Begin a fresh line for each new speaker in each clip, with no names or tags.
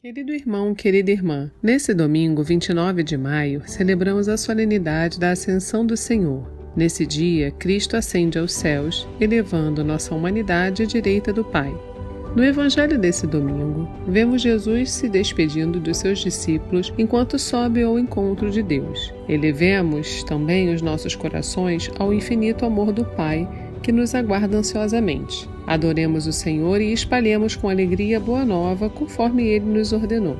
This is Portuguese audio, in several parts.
Querido irmão, querida irmã, nesse domingo, 29 de maio, celebramos a solenidade da Ascensão do Senhor. Nesse dia, Cristo ascende aos céus, elevando nossa humanidade à direita do Pai. No Evangelho desse domingo, vemos Jesus se despedindo dos seus discípulos enquanto sobe ao encontro de Deus. Elevemos também os nossos corações ao infinito amor do Pai, que nos aguarda ansiosamente. Adoremos o Senhor e espalhemos com alegria a boa nova, conforme Ele nos ordenou.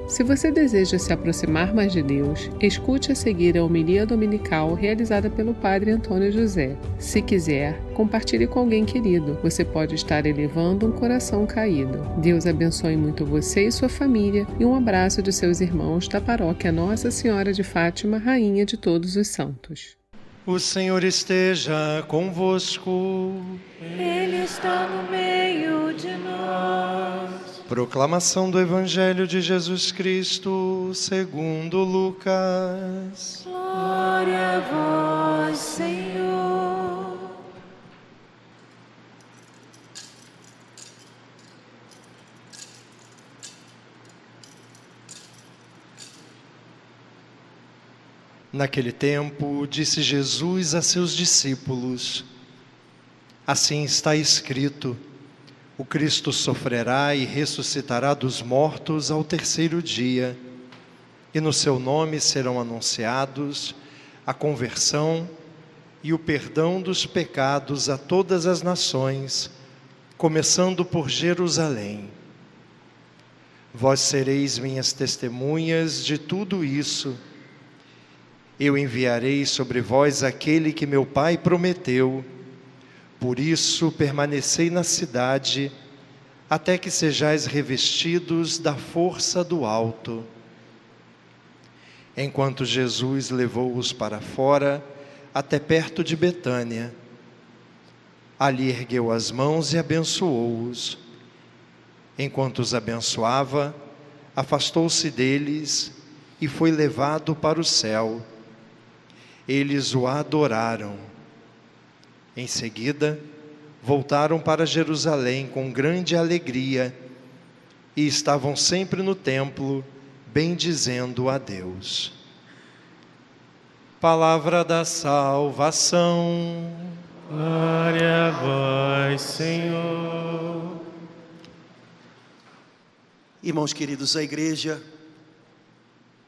Se você deseja se aproximar mais de Deus, escute a seguir a homilia dominical realizada pelo Padre Antônio José. Se quiser, compartilhe com alguém querido. Você pode estar elevando um coração caído. Deus abençoe muito você e sua família, e um abraço de seus irmãos da paróquia Nossa Senhora de Fátima, Rainha de Todos os Santos.
O Senhor esteja convosco.
Ele está no meio de nós.
Proclamação do Evangelho de Jesus Cristo, segundo Lucas.
Glória a vós, Senhor.
Naquele tempo, disse Jesus a seus discípulos: assim está escrito, o Cristo sofrerá e ressuscitará dos mortos ao terceiro dia, e no seu nome serão anunciados a conversão e o perdão dos pecados a todas as nações, começando por Jerusalém. Vós sereis minhas testemunhas de tudo isso. Eu enviarei sobre vós aquele que meu Pai prometeu. Por isso permanecei na cidade, até que sejais revestidos da força do alto. Enquanto Jesus levou-os para fora, até perto de Betânia, ali ergueu as mãos e abençoou-os. Enquanto os abençoava, afastou-se deles e foi levado para o céu. Eles o adoraram. Em seguida, voltaram para Jerusalém com grande alegria e estavam sempre no templo, bendizendo a Deus. Palavra da salvação.
Glória a vós, Senhor.
Irmãos queridos, a igreja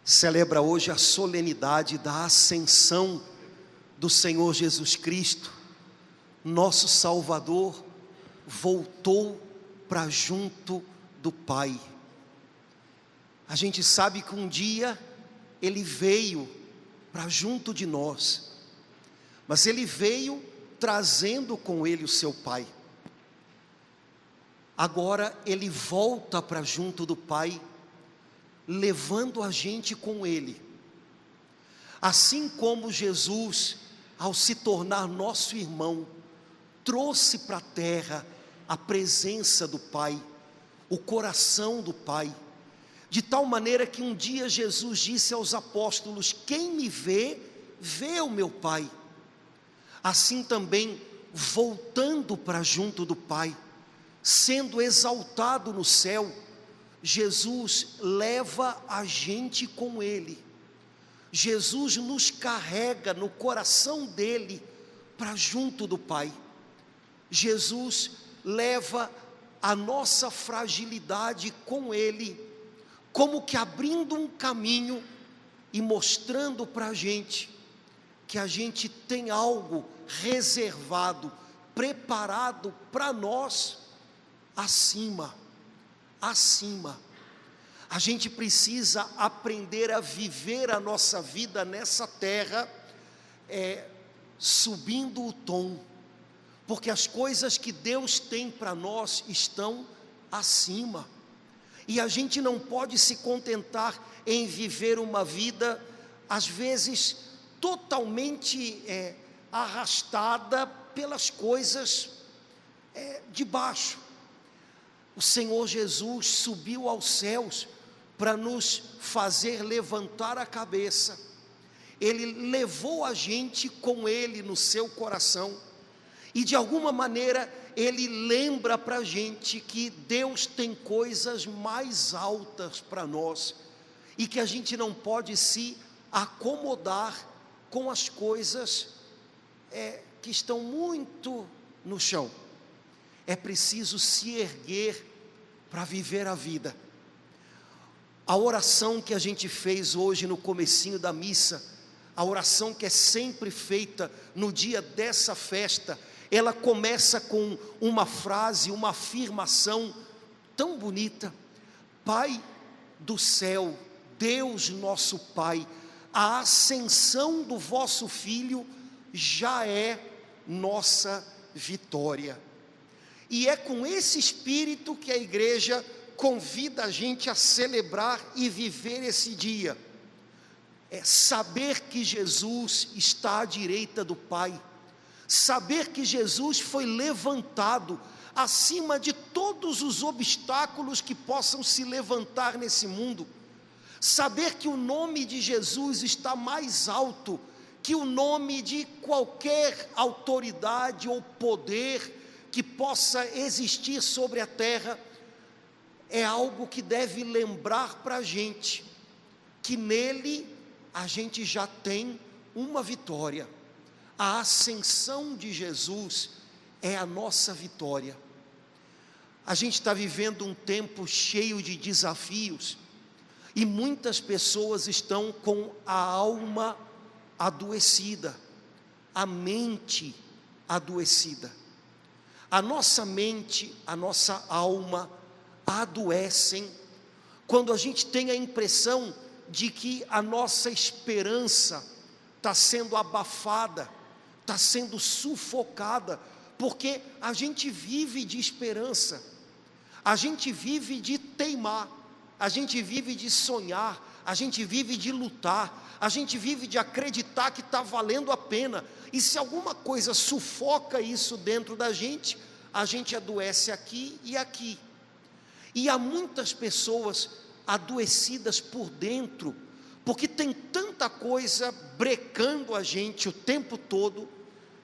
celebra hoje a solenidade da ascensão do Senhor Jesus Cristo. Nosso Salvador voltou para junto do Pai. A gente sabe que um dia Ele veio para junto de nós, mas Ele veio trazendo com Ele o seu Pai. Agora Ele volta para junto do Pai, levando a gente com Ele. Assim como Jesus, ao se tornar nosso irmão, trouxe para a terra a presença do Pai, o coração do Pai, de tal maneira que um dia Jesus disse aos apóstolos: quem me vê, vê o meu Pai. Assim também, voltando para junto do Pai, sendo exaltado no céu, Jesus leva a gente com Ele. Jesus nos carrega no coração dEle para junto do Pai. Jesus leva a nossa fragilidade com Ele, como que abrindo um caminho e mostrando para a gente que a gente tem algo reservado, preparado para nós acima. A gente precisa aprender a viver a nossa vida nessa terra, subindo o tom, porque as coisas que Deus tem para nós estão acima, e a gente não pode se contentar em viver uma vida, às vezes, totalmente arrastada pelas coisas de baixo. O Senhor Jesus subiu aos céus para nos fazer levantar a cabeça. Ele levou a gente com Ele no seu coração. E de alguma maneira ele lembra para a gente que Deus tem coisas mais altas para nós, e que a gente não pode se acomodar com as coisas que estão muito no chão. É preciso se erguer para viver a vida. A oração que a gente fez hoje no comecinho da missa, a oração que é sempre feita no dia dessa festa, ela começa com uma frase, uma afirmação tão bonita: Pai do céu, Deus nosso Pai, a ascensão do vosso Filho já é nossa vitória. E é com esse espírito que a igreja convida a gente a celebrar e viver esse dia. É saber que Jesus está à direita do Pai, saber que Jesus foi levantado acima de todos os obstáculos que possam se levantar nesse mundo, saber que o nome de Jesus está mais alto que o nome de qualquer autoridade ou poder que possa existir sobre a terra, é algo que deve lembrar para a gente que nele a gente já tem uma vitória. A ascensão de Jesus é a nossa vitória. A gente está vivendo um tempo cheio de desafios, e muitas pessoas estão com a alma adoecida, a mente adoecida. A nossa mente, a nossa alma adoecem quando a gente tem a impressão de que a nossa esperança está sendo abafada, está sendo sufocada, porque a gente vive de esperança, a gente vive de teimar, a gente vive de sonhar, a gente vive de lutar, a gente vive de acreditar que está valendo a pena, e se alguma coisa sufoca isso dentro da gente, a gente adoece aqui e aqui. E há muitas pessoas adoecidas por dentro, porque tem tanta coisa brecando a gente o tempo todo,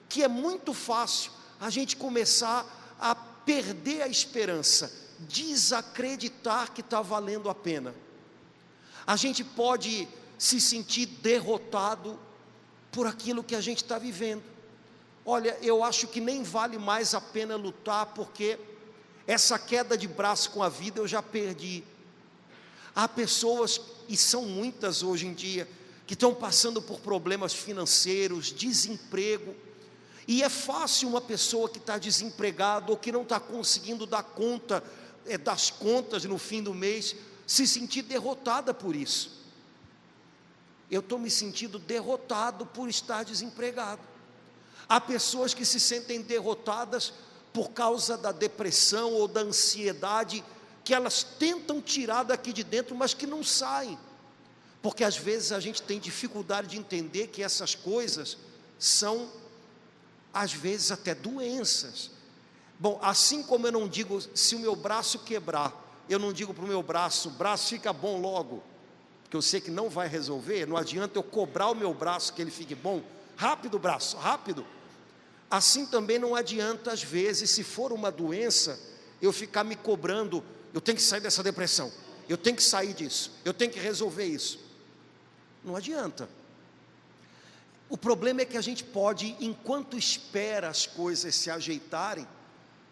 que é muito fácil a gente começar a perder a esperança, desacreditar que está valendo a pena. A gente pode se sentir derrotado por aquilo que a gente está vivendo. Olha, eu acho que nem vale mais a pena lutar, porque essa queda de braço com a vida eu já perdi. Há pessoas, e são muitas hoje em dia, que estão passando por problemas financeiros, desemprego, e é fácil uma pessoa que está desempregada, ou que não está conseguindo dar conta das contas no fim do mês, se sentir derrotada por isso. Eu estou me sentindo derrotado por estar desempregado. Há pessoas que se sentem derrotadas por causa da depressão ou da ansiedade, que elas tentam tirar daqui de dentro, mas que não saem, porque às vezes a gente tem dificuldade de entender que essas coisas são, às vezes, até doenças. Bom, assim como eu não digo, se o meu braço quebrar, eu não digo para o meu braço fica bom logo, porque eu sei que não vai resolver, não adianta eu cobrar o meu braço que ele fique bom, rápido braço, rápido. Assim também não adianta, às vezes, se for uma doença, eu ficar me cobrando, eu tenho que sair dessa depressão, eu tenho que sair disso, eu tenho que resolver isso. Não adianta. O problema é que a gente pode, enquanto espera as coisas se ajeitarem,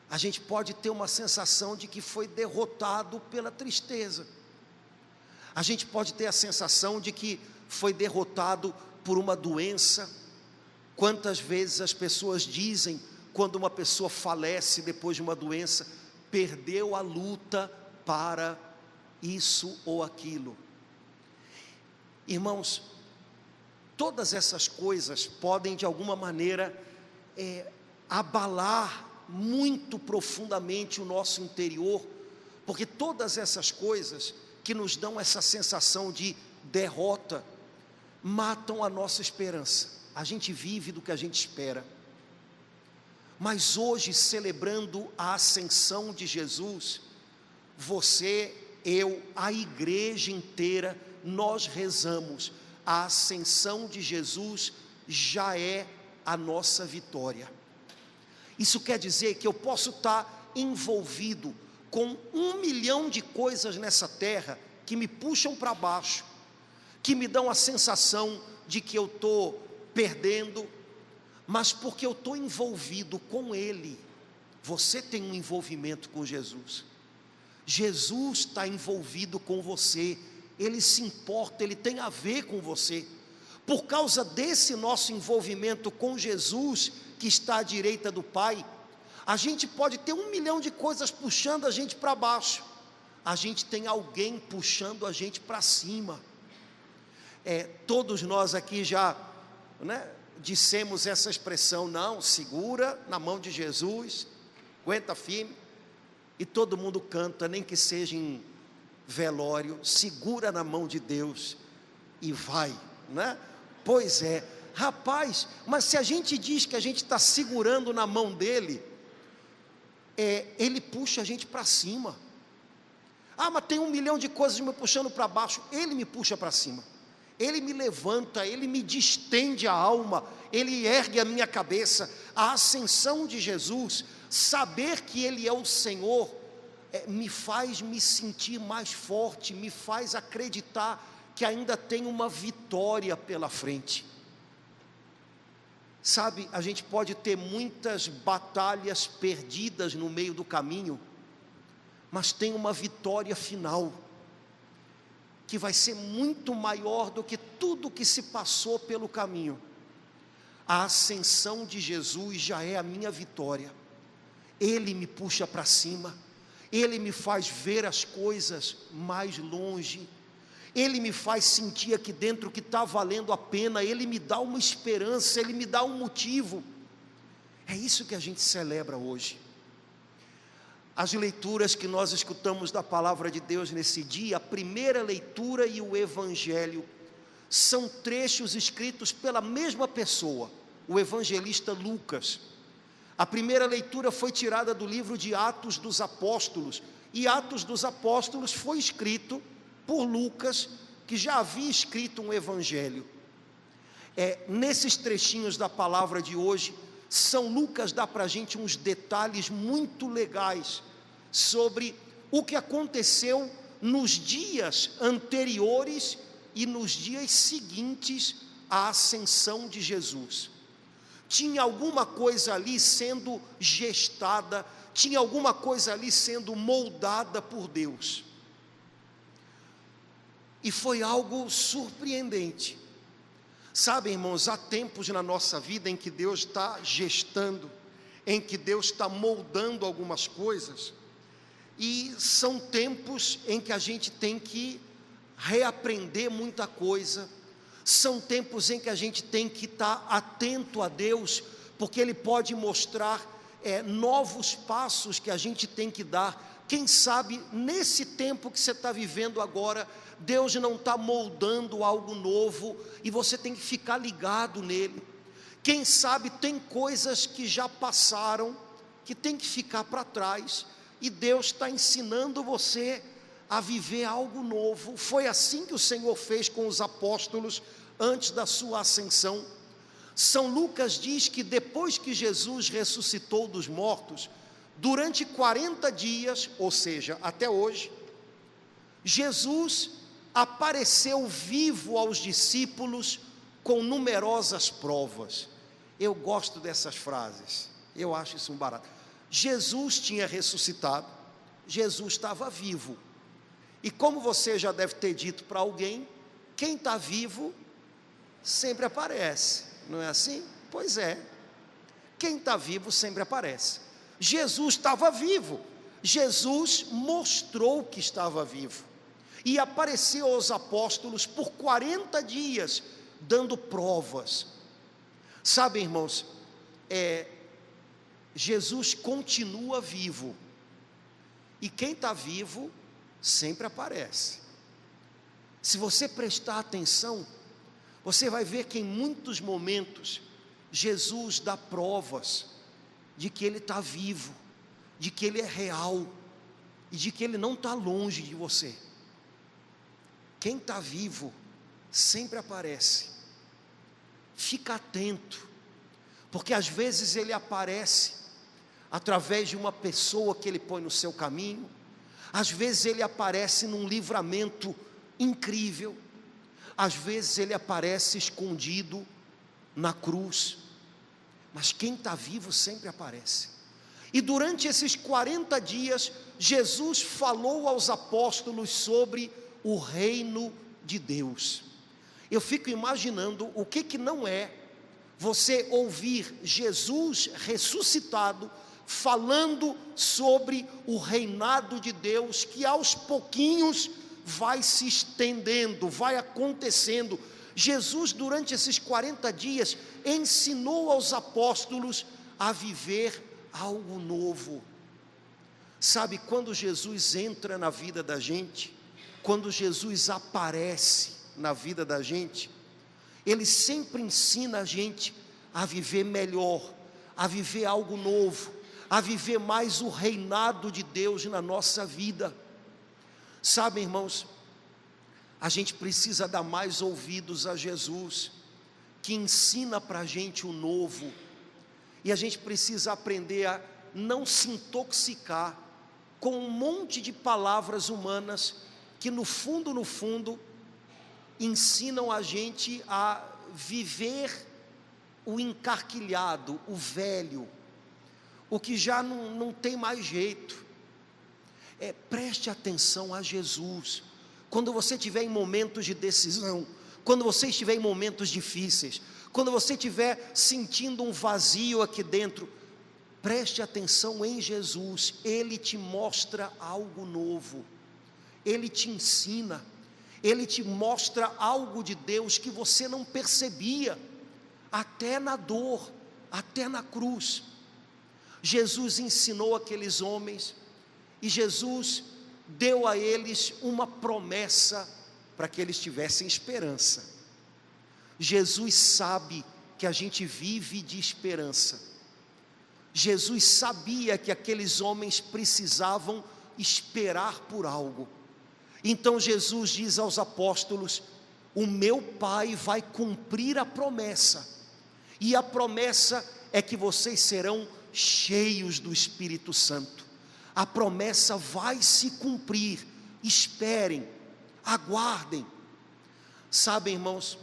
a gente pode ter uma sensação de que foi derrotado pela tristeza. A gente pode ter a sensação de que foi derrotado por uma doença. Quantas vezes as pessoas dizem, quando uma pessoa falece depois de uma doença, perdeu a luta para isso ou aquilo. Irmãos, todas essas coisas podem de alguma maneira abalar muito profundamente o nosso interior, porque todas essas coisas que nos dão essa sensação de derrota, matam a nossa esperança. A gente vive do que a gente espera. Mas hoje, celebrando a ascensão de Jesus, você, eu, a igreja inteira, nós rezamos: a ascensão de Jesus já é a nossa vitória. Isso quer dizer que eu posso estar envolvido com 1 milhão de coisas nessa terra que me puxam para baixo, que me dão a sensação de que eu estou perdendo, mas porque eu estou envolvido com Ele. Você tem um envolvimento com Jesus. Jesus está envolvido com você. Ele se importa, Ele tem a ver com você. Por causa desse nosso envolvimento com Jesus, que está à direita do Pai, a gente pode ter 1 milhão de coisas puxando a gente para baixo, a gente tem alguém puxando a gente para cima. Todos nós aqui já, dissemos essa expressão, não, segura na mão de Jesus, aguenta firme, e todo mundo canta, nem que seja em velório, segura na mão de Deus e vai, né? Pois é, rapaz, mas se a gente diz que a gente está segurando na mão dele, ele puxa a gente para cima. Mas tem 1 milhão de coisas me puxando para baixo, ele me puxa para cima, ele me levanta, ele me distende a alma, ele ergue a minha cabeça. A ascensão de Jesus, saber que Ele é o Senhor, me faz me sentir mais forte, me faz acreditar que ainda tem uma vitória pela frente. Sabe, a gente pode ter muitas batalhas perdidas no meio do caminho, mas tem uma vitória final, que vai ser muito maior do que tudo que se passou pelo caminho. A ascensão de Jesus já é a minha vitória. Ele me puxa para cima, Ele me faz ver as coisas mais longe, Ele me faz sentir aqui dentro que está valendo a pena, Ele me dá uma esperança, Ele me dá um motivo. É isso que a gente celebra hoje. As leituras que nós escutamos da palavra de Deus nesse dia, a primeira leitura e o Evangelho, são trechos escritos pela mesma pessoa, o evangelista Lucas. A primeira leitura foi tirada do livro de Atos dos Apóstolos, e Atos dos Apóstolos foi escrito por Lucas, que já havia escrito um evangelho. Nesses trechinhos da palavra de hoje, São Lucas dá para a gente uns detalhes muito legais sobre o que aconteceu nos dias anteriores e nos dias seguintes à ascensão de Jesus. Tinha alguma coisa ali sendo gestada, tinha alguma coisa ali sendo moldada por Deus. E foi algo surpreendente. Sabe, irmãos, há tempos na nossa vida em que Deus está gestando, em que Deus está moldando algumas coisas, e são tempos em que a gente tem que reaprender muita coisa, são tempos em que a gente tem que estar atento a Deus, porque Ele pode mostrar novos passos que a gente tem que dar. Quem sabe nesse tempo que você está vivendo agora, Deus não está moldando algo novo, e você tem que ficar ligado nele. Quem sabe tem coisas que já passaram, que tem que ficar para trás, e Deus está ensinando você a viver algo novo. Foi assim que o Senhor fez com os apóstolos antes da sua ascensão. São Lucas diz que depois que Jesus ressuscitou dos mortos, durante 40 dias, ou seja, até hoje, Jesus apareceu vivo aos discípulos com numerosas provas. Eu gosto dessas frases, eu acho isso um barato. Jesus tinha ressuscitado, Jesus estava vivo, e como você já deve ter dito para alguém, quem está vivo sempre aparece, não é assim? Pois é, quem está vivo sempre aparece. Jesus estava vivo, Jesus mostrou que estava vivo, e apareceu aos apóstolos por 40 dias, dando provas. Sabe, irmãos, Jesus continua vivo, e quem está vivo sempre aparece. Se você prestar atenção, você vai ver que em muitos momentos Jesus dá provas de que Ele está vivo, de que Ele é real, e de que Ele não está longe de você. Quem está vivo sempre aparece. Fica atento, porque às vezes Ele aparece através de uma pessoa que Ele põe no seu caminho. Às vezes Ele aparece num livramento incrível, às vezes Ele aparece escondido na cruz, mas quem está vivo sempre aparece. E durante esses 40 dias, Jesus falou aos apóstolos sobre o reino de Deus. Eu fico imaginando o que não é você ouvir Jesus ressuscitado falando sobre o reinado de Deus, que aos pouquinhos vai se estendendo, vai acontecendo. Jesus, durante esses 40 dias, ensinou aos apóstolos a viver algo novo. Sabe, quando Jesus entra na vida da gente, quando Jesus aparece na vida da gente, Ele sempre ensina a gente a viver melhor, a viver algo novo, a viver mais o reinado de Deus na nossa vida. Sabe, irmãos, a gente precisa dar mais ouvidos a Jesus, que ensina para a gente o novo, e a gente precisa aprender a não se intoxicar com um monte de palavras humanas, que no fundo, ensinam a gente a viver o encarquilhado, o velho, o que já não tem mais jeito. Preste atenção a Jesus. Quando você estiver em momentos de decisão, quando você estiver em momentos difíceis, quando você estiver sentindo um vazio aqui dentro, preste atenção em Jesus. Ele te mostra algo novo, Ele te ensina, Ele te mostra algo de Deus que você não percebia, até na dor, até na cruz. Jesus ensinou aqueles homens, e Jesus deu a eles uma promessa, para que eles tivessem esperança. Jesus sabe que a gente vive de esperança. Jesus sabia que aqueles homens precisavam esperar por algo. Então Jesus diz aos apóstolos: o meu Pai vai cumprir a promessa, e a promessa é que vocês serão cheios do Espírito Santo. A promessa vai se cumprir, esperem, aguardem. Sabem, irmãos,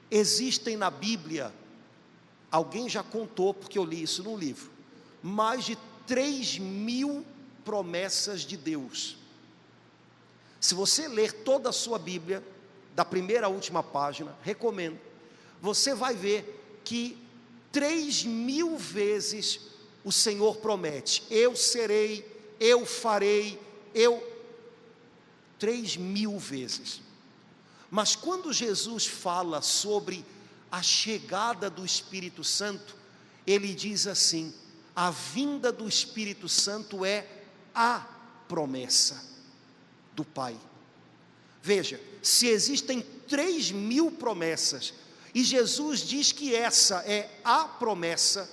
existem na Bíblia, alguém já contou, porque eu li isso num livro, mais de 3.000 promessas de Deus. Se você ler toda a sua Bíblia, da primeira à última página, recomendo, você vai ver que 3.000 vezes o Senhor promete: eu serei, eu farei, 3.000 vezes. Mas quando Jesus fala sobre a chegada do Espírito Santo, Ele diz assim: a vinda do Espírito Santo é a promessa do Pai. Veja, se existem 3.000 promessas, e Jesus diz que essa é a promessa,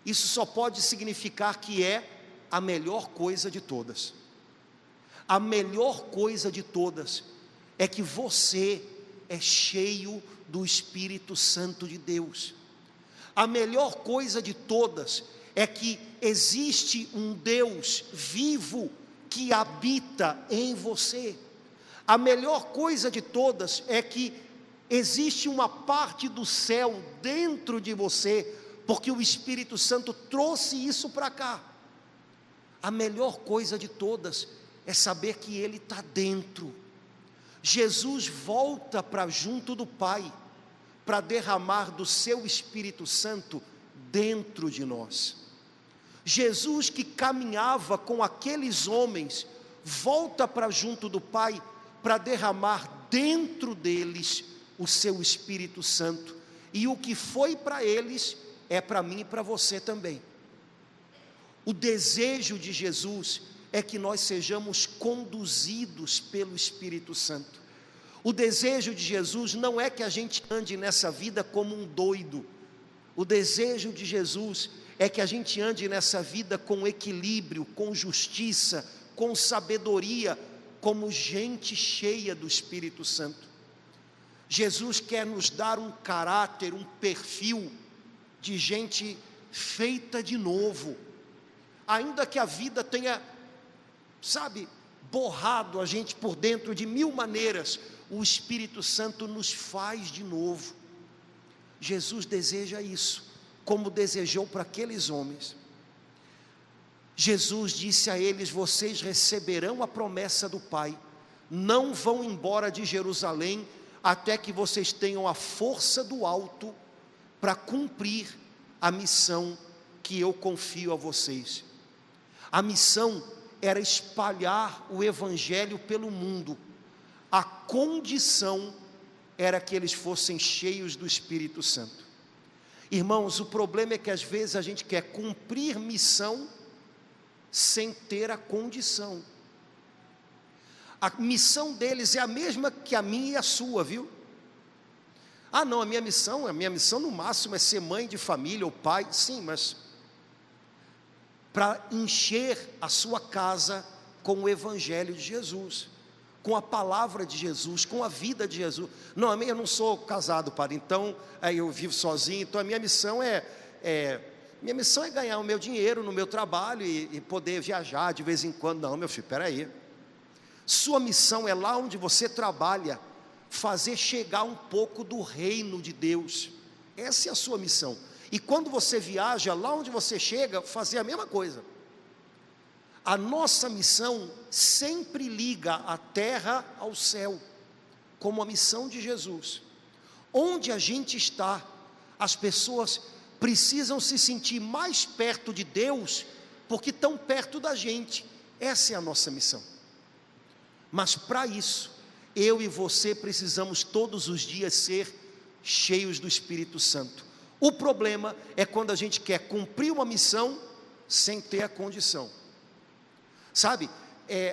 isso só pode significar que é a melhor coisa de todas. A melhor coisa de todas é que você é cheio do Espírito Santo de Deus. A melhor coisa de todas é que existe um Deus vivo que habita em você. A melhor coisa de todas é que existe uma parte do céu dentro de você, porque o Espírito Santo trouxe isso para cá. A melhor coisa de todas é saber que Ele está dentro. Jesus volta para junto do Pai, para derramar do seu Espírito Santo dentro de nós. Jesus, que caminhava com aqueles homens, volta para junto do Pai, para derramar dentro deles o seu Espírito Santo. E o que foi para eles é para mim e para você também. O desejo de Jesus é que nós sejamos conduzidos pelo Espírito Santo. O desejo de Jesus não é que a gente ande nessa vida como um doido. O desejo de Jesus é que a gente ande nessa vida com equilíbrio, com justiça, com sabedoria, como gente cheia do Espírito Santo. Jesus quer nos dar um caráter, um perfil de gente feita de novo. Ainda que a vida tenha, borrado a gente por dentro de mil maneiras, o Espírito Santo nos faz de novo. Jesus deseja isso, como desejou para aqueles homens. Jesus disse a eles: vocês receberão a promessa do Pai, não vão embora de Jerusalém, até que vocês tenham a força do alto, para cumprir a missão que eu confio a vocês. A missão era espalhar o Evangelho pelo mundo, a condição era que eles fossem cheios do Espírito Santo. Irmãos, o problema é que às vezes a gente quer cumprir missão sem ter a condição. A missão deles é a mesma que a minha e a sua, viu? Ah não, a minha missão no máximo é ser mãe de família ou pai. Sim, mas para encher a sua casa com o Evangelho de Jesus, com a palavra de Jesus, com a vida de Jesus. Não, eu não sou casado, padre, então eu vivo sozinho, então a minha missão é ganhar o meu dinheiro no meu trabalho e poder viajar de vez em quando. Não, meu filho, peraí. Sua missão é lá onde você trabalha, fazer chegar um pouco do reino de Deus. Essa é a sua missão. E quando você viaja, lá onde você chega, fazer a mesma coisa. A nossa missão sempre liga a terra ao céu, como a missão de Jesus. Onde a gente está, as pessoas precisam se sentir mais perto de Deus, porque estão perto da gente. Essa é a nossa missão. Mas para isso, eu e você precisamos todos os dias ser cheios do Espírito Santo. O problema é quando a gente quer cumprir uma missão sem ter a condição.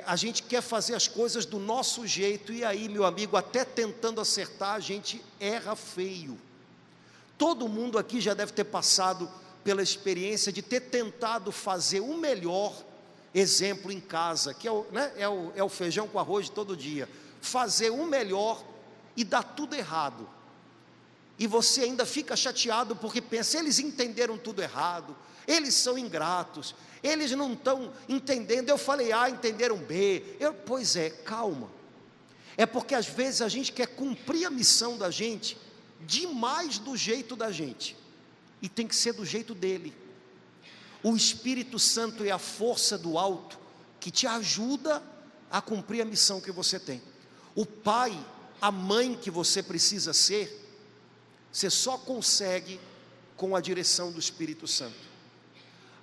A gente quer fazer as coisas do nosso jeito, e aí, meu amigo, até tentando acertar, a gente erra feio. Todo mundo aqui já deve ter passado pela experiência de ter tentado fazer o melhor, exemplo, em casa, que é o feijão com arroz de todo dia. Fazer o melhor e dá tudo errado. E você ainda fica chateado porque pensa: eles entenderam tudo errado, eles são ingratos, eles não estão entendendo. Eu falei A, entenderam B. Pois é, calma. É porque às vezes a gente quer cumprir a missão da gente demais do jeito da gente, e tem que ser do jeito dele. O Espírito Santo é a força do alto que te ajuda a cumprir a missão que você tem. O pai, a mãe que você precisa ser, você só consegue com a direção do Espírito Santo.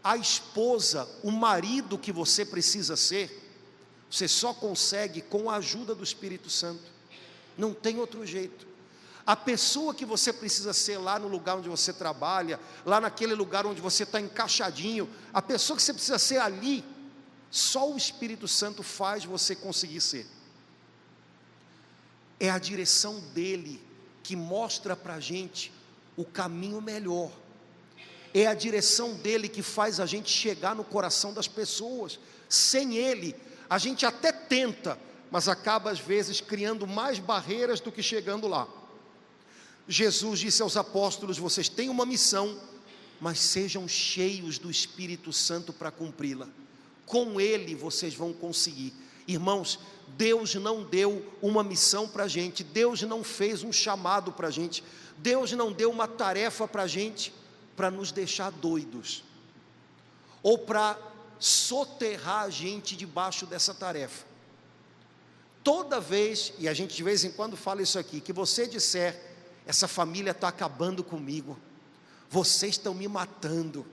A esposa, o marido que você precisa ser, você só consegue com a ajuda do Espírito Santo. Não tem outro jeito. A pessoa que você precisa ser lá no lugar onde você trabalha, lá naquele lugar onde você está encaixadinho, a pessoa que você precisa ser ali, só o Espírito Santo faz você conseguir ser. É a direção dele que mostra para a gente o caminho melhor. É a direção dele que faz a gente chegar no coração das pessoas. Sem ele, a gente até tenta, mas acaba às vezes criando mais barreiras do que chegando lá. Jesus disse aos apóstolos: vocês têm uma missão, mas sejam cheios do Espírito Santo para cumpri-la. Com ele vocês vão conseguir. Irmãos, Deus não deu uma missão para a gente, Deus não fez um chamado para a gente, Deus não deu uma tarefa para a gente para nos deixar doidos, ou para soterrar a gente debaixo dessa tarefa. Toda vez, e a gente de vez em quando fala isso aqui, que você disser: essa família está acabando comigo, vocês estão me matando,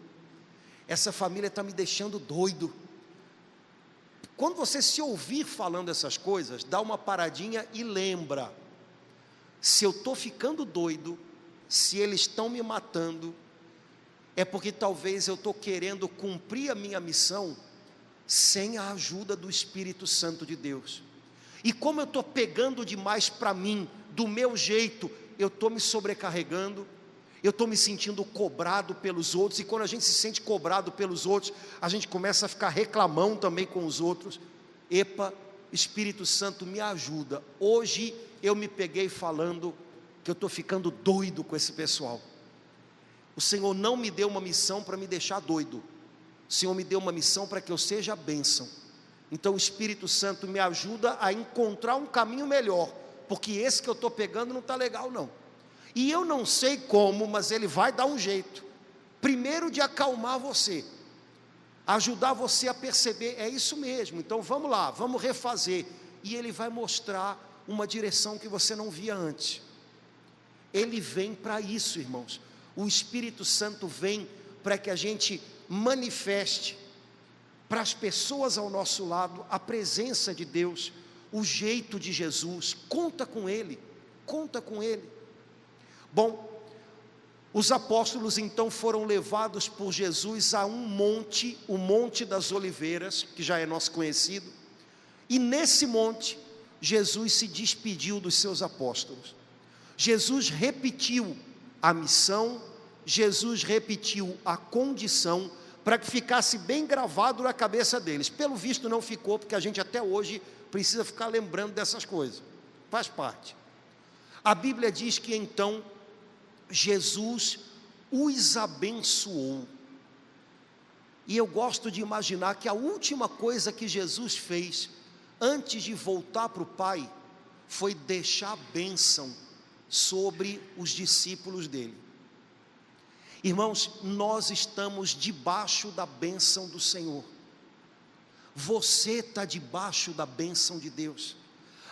essa família está me deixando doido. Quando você se ouvir falando essas coisas, dá uma paradinha e lembra: se eu estou ficando doido, se eles estão me matando, é porque talvez eu estou querendo cumprir a minha missão sem a ajuda do Espírito Santo de Deus. E como eu estou pegando demais para mim, do meu jeito, eu estou me sobrecarregando, eu estou me sentindo cobrado pelos outros, e quando a gente se sente cobrado pelos outros, a gente começa a ficar reclamão também com os outros. Epa, Espírito Santo, me ajuda. Hoje eu me peguei falando que eu estou ficando doido com esse pessoal. O Senhor não me deu uma missão para me deixar doido. O Senhor me deu uma missão para que eu seja a bênção. Então o Espírito Santo me ajuda a encontrar um caminho melhor, porque esse que eu estou pegando não está legal não. E eu não sei como, mas Ele vai dar um jeito. Primeiro de acalmar você, ajudar você a perceber, é isso mesmo, então vamos lá, vamos refazer. E Ele vai mostrar uma direção que você não via antes. Ele vem para isso, irmãos. O Espírito Santo vem para que a gente manifeste para as pessoas ao nosso lado a presença de Deus, o jeito de Jesus. Conta com Ele, conta com Ele. Bom, os apóstolos então foram levados por Jesus a um monte, o Monte das Oliveiras, que já é nosso conhecido, e nesse monte, Jesus se despediu dos seus apóstolos. Jesus repetiu a missão, Jesus repetiu a condição, para que ficasse bem gravado na cabeça deles. Pelo visto não ficou, porque a gente até hoje precisa ficar lembrando dessas coisas, faz parte. A Bíblia diz que então Jesus os abençoou, e eu gosto de imaginar que a última coisa que Jesus fez, antes de voltar para o Pai, foi deixar a bênção sobre os discípulos dele. Irmãos, nós estamos debaixo da bênção do Senhor. Você está debaixo da bênção de Deus.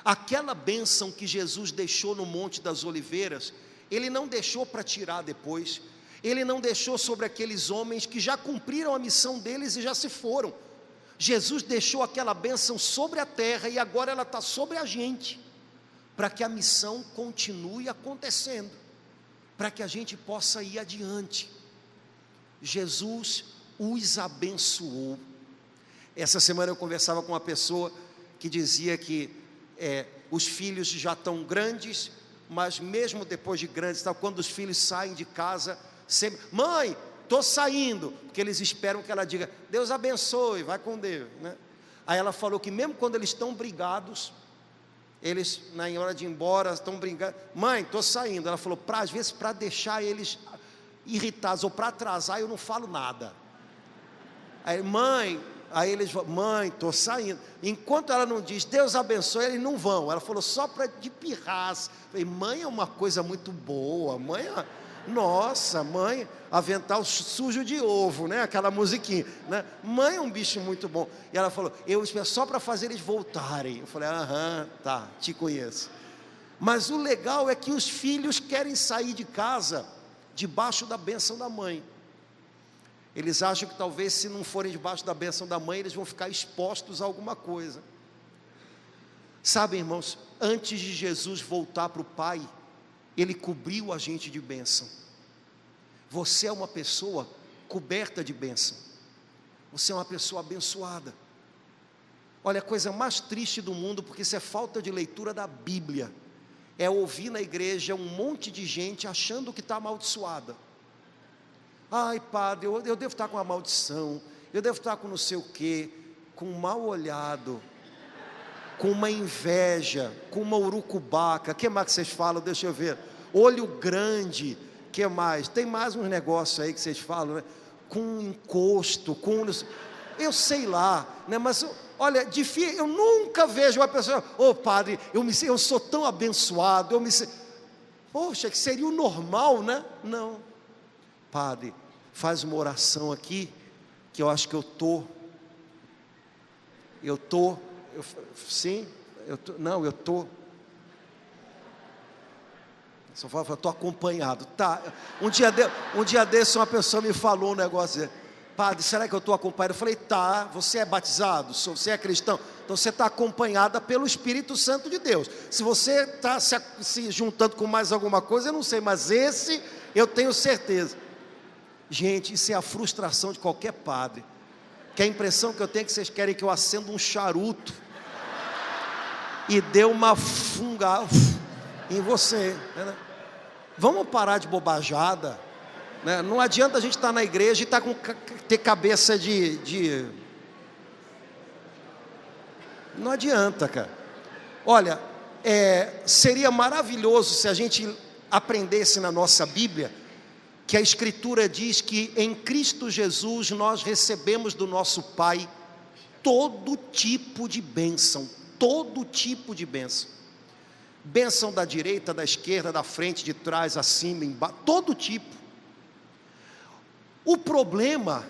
Aquela bênção que Jesus deixou no Monte das Oliveiras, Ele não deixou para tirar depois. Ele não deixou sobre aqueles homens que já cumpriram a missão deles e já se foram. Jesus deixou aquela bênção sobre a terra e agora ela está sobre a gente, para que a missão continue acontecendo, para que a gente possa ir adiante. Jesus os abençoou. Essa semana eu conversava com uma pessoa que dizia que os filhos já estão grandes, mas mesmo depois de grandes, quando os filhos saem de casa, sempre, mãe, estou saindo, porque eles esperam que ela diga, Deus abençoe, vai com Deus, né? Aí ela falou que mesmo quando eles estão brigados, eles, na hora de ir embora, estão brincando, mãe, estou saindo. Ela falou, às vezes para deixar eles irritados, ou para atrasar, eu não falo nada. Aí, mãe, aí eles falam, mãe, estou saindo. Enquanto ela não diz, Deus abençoe, eles não vão. Ela falou, só para de pirraça. Falei, mãe é uma coisa muito boa, mãe nossa, mãe, avental sujo de ovo, né? Aquela musiquinha, né? Mãe é um bicho muito bom. E ela falou, eu espero só para fazer eles voltarem. Eu falei, aham, tá, te conheço. Mas o legal é que os filhos querem sair de casa debaixo da bênção da mãe. Eles acham que talvez se não forem debaixo da bênção da mãe, eles vão ficar expostos a alguma coisa. Sabe, irmãos, antes de Jesus voltar para o Pai, Ele cobriu a gente de bênção. Você é uma pessoa coberta de bênção. Você é uma pessoa abençoada. Olha, a coisa mais triste do mundo, porque isso é falta de leitura da Bíblia, é ouvir na igreja um monte de gente achando que está amaldiçoada. Ai, padre, eu devo estar com uma maldição, eu devo estar com não sei o quê, com um mal olhado, com uma inveja, com uma urucubaca. O que mais que vocês falam? Deixa eu ver. Olho grande, o que mais? Tem mais uns negócios aí que vocês falam, né? Com encosto, com... eu sei lá, né? Mas olha, difícil, eu nunca vejo uma pessoa, padre, eu sou tão abençoado, poxa, que seria o normal, né? Não. Padre, faz uma oração aqui, que eu acho que eu estou, só fala, eu estou acompanhado, tá? Um dia desse uma pessoa me falou um negócio, padre, será que eu estou acompanhado? Eu falei, tá, você é batizado, você é cristão, então você está acompanhada pelo Espírito Santo de Deus. Se você está se juntando com mais alguma coisa, eu não sei, mas esse eu tenho certeza. Gente, isso é a frustração de qualquer padre, que a impressão que eu tenho é que vocês querem que eu acenda um charuto e dê uma fungada em você, né? Vamos parar de bobajada, né? Não adianta a gente estar na igreja e ter cabeça de... Não adianta, cara. Olha, seria maravilhoso se a gente aprendesse na nossa Bíblia que a Escritura diz que em Cristo Jesus nós recebemos do nosso Pai todo tipo de bênção, todo tipo de bênção. Bênção da direita, da esquerda, da frente, de trás, acima, embaixo, todo tipo. O problema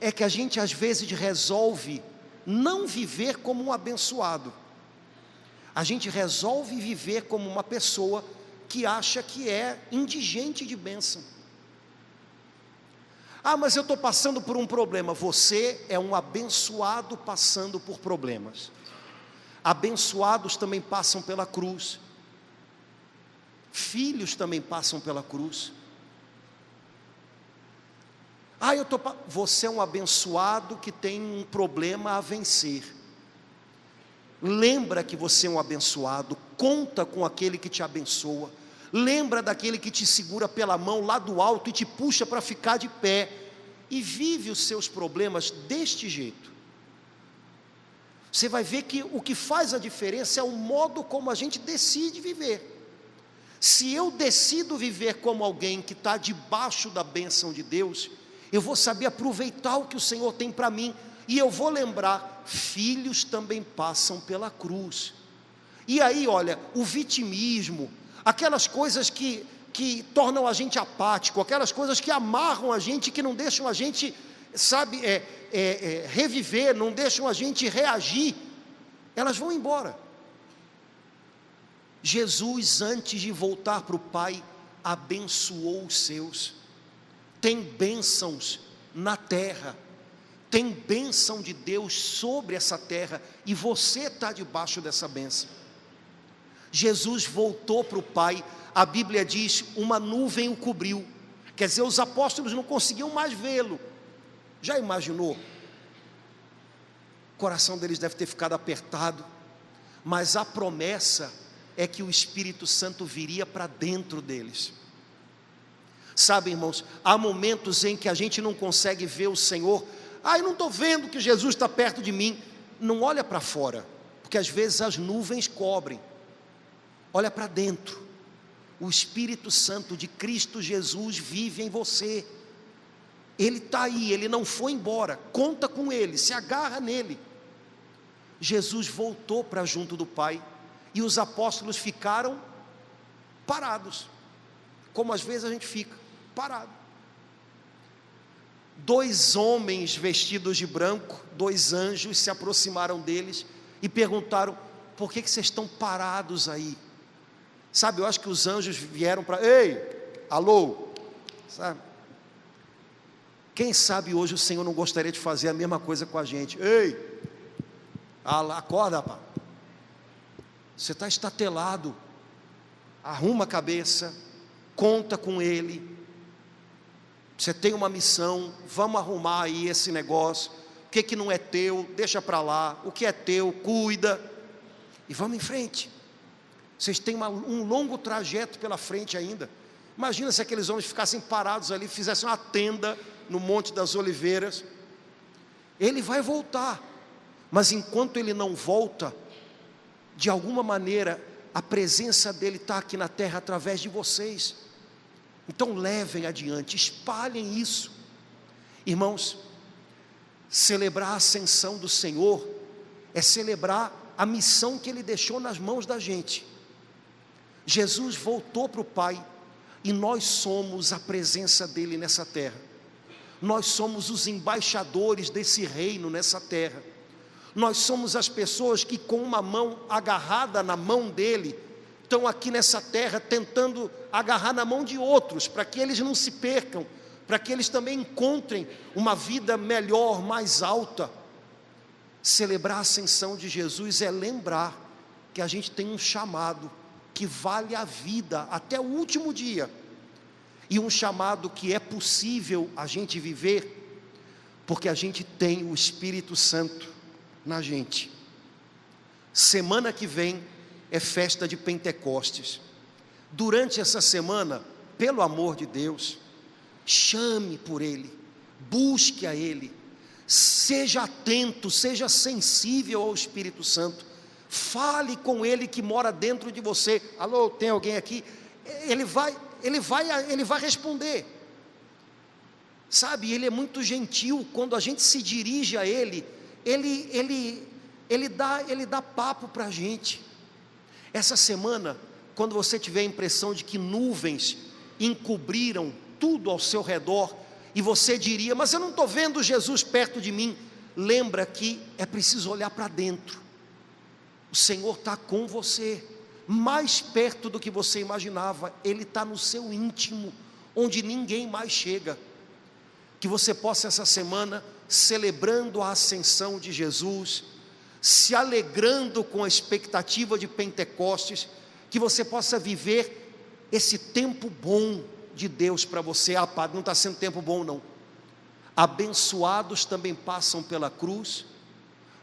é que a gente às vezes resolve não viver como um abençoado. A gente resolve viver como uma pessoa que acha que é indigente de bênção. Ah, mas eu estou passando por um problema. Você é um abençoado passando por problemas. Abençoados também passam pela cruz. Filhos também passam pela cruz. Ah, você é um abençoado que tem um problema a vencer. Lembra que você é um abençoado, conta com aquele que te abençoa. Lembra daquele que te segura pela mão lá do alto e te puxa para ficar de pé. E vive os seus problemas deste jeito. Você vai ver que o que faz a diferença é o modo como a gente decide viver. Se eu decido viver como alguém que está debaixo da bênção de Deus, eu vou saber aproveitar o que o Senhor tem para mim. E eu vou lembrar, filhos também passam pela cruz. E aí, olha, o vitimismo, aquelas coisas que tornam a gente apático, aquelas coisas que amarram a gente, que não deixam a gente, sabe, reviver, não deixam a gente reagir, elas vão embora. Jesus, antes de voltar para o Pai, abençoou os seus. Tem bênçãos na terra, tem bênção de Deus sobre essa terra, e você está debaixo dessa bênção. Jesus voltou para o Pai, a Bíblia diz, uma nuvem o cobriu, quer dizer, os apóstolos não conseguiam mais vê-lo. Já imaginou? O coração deles deve ter ficado apertado, mas a promessa é que o Espírito Santo viria para dentro deles. Sabe, irmãos, há momentos em que a gente não consegue ver o Senhor. Ah, eu não estou vendo que Jesus está perto de mim. Não olha para fora, porque às vezes as nuvens cobrem. Olha para dentro. O Espírito Santo de Cristo Jesus vive em você. Ele está aí, ele não foi embora. Conta com ele, se agarra nele. Jesus voltou para junto do Pai, e os apóstolos ficaram parados, como às vezes a gente fica parado. 2 homens vestidos de branco, 2 anjos se aproximaram deles e perguntaram: por que vocês estão parados aí? Sabe, eu acho que os anjos vieram para, ei, alô, sabe? Quem sabe hoje o Senhor não gostaria de fazer a mesma coisa com a gente. Ei, acorda, rapaz, você está estatelado, arruma a cabeça, conta com Ele, você tem uma missão, vamos arrumar aí esse negócio, o que não é teu, deixa para lá, o que é teu, cuida, e vamos em frente. Vocês têm um longo trajeto pela frente ainda. Imagina se aqueles homens ficassem parados ali, fizessem uma tenda no Monte das Oliveiras. Ele vai voltar, mas enquanto ele não volta, de alguma maneira a presença dele está aqui na terra através de vocês. Então levem adiante, espalhem isso. Irmãos, celebrar a ascensão do Senhor é celebrar a missão que Ele deixou nas mãos da gente. Jesus voltou para o Pai, e nós somos a presença dEle nessa terra. Nós somos os embaixadores desse reino nessa terra. Nós somos as pessoas que, com uma mão agarrada na mão dEle, estão aqui nessa terra tentando agarrar na mão de outros, para que eles não se percam, para que eles também encontrem uma vida melhor, mais alta. Celebrar a ascensão de Jesus é lembrar que a gente tem um chamado que vale a vida até o último dia, e um chamado que é possível a gente viver, porque a gente tem o Espírito Santo na gente. Semana que vem é festa de Pentecostes. Durante essa semana, pelo amor de Deus, chame por Ele, busque a Ele, seja atento, seja sensível ao Espírito Santo, fale com Ele que mora dentro de você. Alô, tem alguém aqui? Ele vai responder. sabe, Ele é muito gentil. Quando a gente se dirige a Ele, Ele dá papo para a gente. Essa semana, quando você tiver a impressão de que nuvens encobriram tudo ao seu redor, e você diria, mas eu não estou vendo Jesus perto de mim, lembra que é preciso olhar para dentro. O Senhor está com você, mais perto do que você imaginava. Ele está no seu íntimo, onde ninguém mais chega. Que você possa essa semana, celebrando a ascensão de Jesus, se alegrando com a expectativa de Pentecostes, que você possa viver esse tempo bom de Deus para você. Ah, padre, não está sendo tempo bom não. Abençoados também passam pela cruz,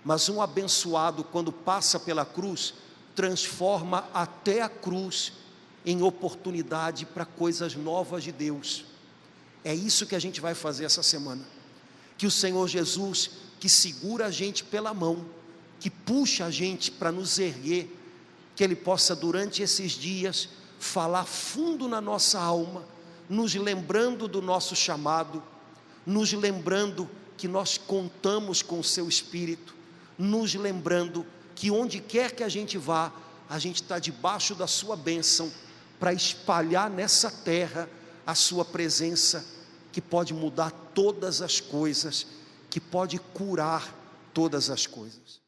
mas um abençoado, quando passa pela cruz, transforma até a cruz em oportunidade para coisas novas de Deus. É isso que a gente vai fazer essa semana. Que o Senhor Jesus, que segura a gente pela mão, que puxa a gente para nos erguer, que Ele possa durante esses dias falar fundo na nossa alma, nos lembrando do nosso chamado, nos lembrando que nós contamos com o Seu Espírito, nos lembrando que onde quer que a gente vá, a gente está debaixo da Sua bênção, para espalhar nessa terra a Sua presença, que pode mudar todas as coisas, que pode curar todas as coisas.